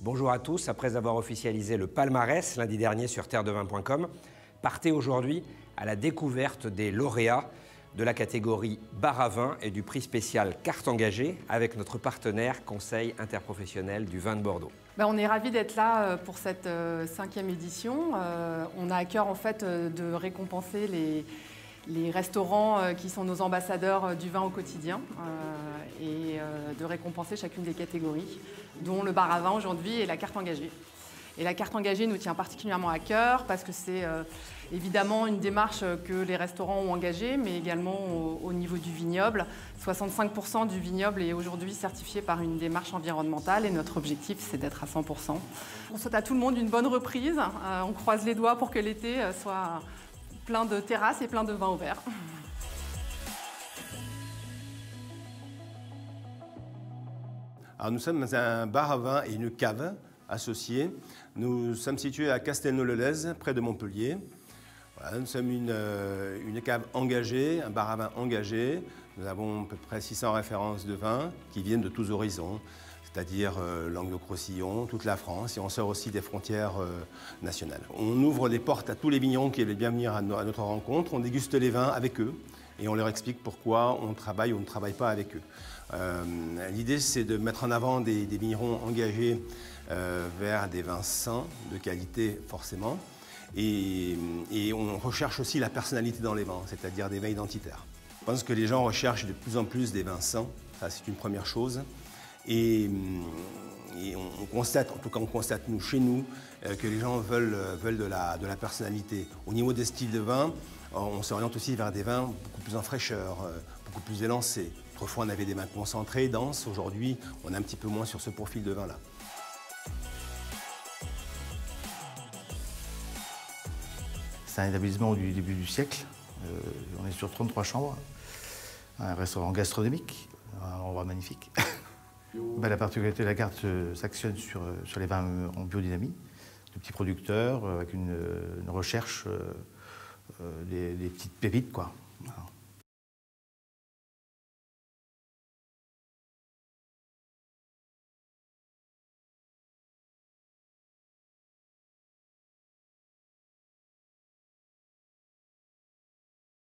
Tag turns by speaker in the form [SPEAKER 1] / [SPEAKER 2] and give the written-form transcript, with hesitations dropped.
[SPEAKER 1] Bonjour à tous, après avoir officialisé le palmarès lundi dernier sur terredevin.com, partez aujourd'hui à la découverte des lauréats de la catégorie bar à vin et du prix spécial carte engagée avec notre partenaire Conseil interprofessionnel du vin de Bordeaux.
[SPEAKER 2] On est ravis d'être là pour cette 5e édition. On a à cœur en fait de récompenser les restaurants qui sont nos ambassadeurs du vin au quotidien et de récompenser chacune des catégories, dont le bar à vin aujourd'hui et la carte engagée. Et la carte engagée nous tient particulièrement à cœur parce que c'est évidemment une démarche que les restaurants ont engagée, mais également au niveau du vignoble. 65% du vignoble est aujourd'hui certifié par une démarche environnementale et notre objectif, c'est d'être à 100%. On souhaite à tout le monde une bonne reprise. On croise les doigts pour que l'été soit plein de terrasses et plein de vins ouverts.
[SPEAKER 3] Alors nous sommes un bar à vin et une cave associés. Nous sommes situés à Castelnau-le-Lez, près de Montpellier. Voilà, nous sommes une cave engagée, un bar à vin engagé. Nous avons à peu près 600 références de vins qui viennent de tous horizons, c'est-à-dire Languedoc-Roussillon, toute la France, et on sort aussi des frontières nationales. On ouvre les portes à tous les vignerons qui veulent bien venir à notre rencontre, on déguste les vins avec eux et on leur explique pourquoi on travaille ou on ne travaille pas avec eux. L'idée, c'est de mettre en avant des vignerons engagés vers des vins sains, de qualité forcément, et on recherche aussi la personnalité dans les vins, c'est-à-dire des vins identitaires. Je pense que les gens recherchent de plus en plus des vins sains, ça c'est une première chose, et on constate, en tout cas on constate nous, chez nous, que les gens veulent de la personnalité. Au niveau des styles de vin, on s'oriente aussi vers des vins beaucoup plus en fraîcheur, beaucoup plus élancés. Autrefois on avait des vins concentrés, denses, aujourd'hui on est un petit peu moins sur ce profil de vin-là.
[SPEAKER 4] C'est un établissement du début du siècle. On est sur 33 chambres, un restaurant gastronomique, un endroit magnifique. La particularité de la carte s'actionne sur les vins en biodynamie, de petits producteurs, avec une recherche des petites pépites, quoi. Voilà.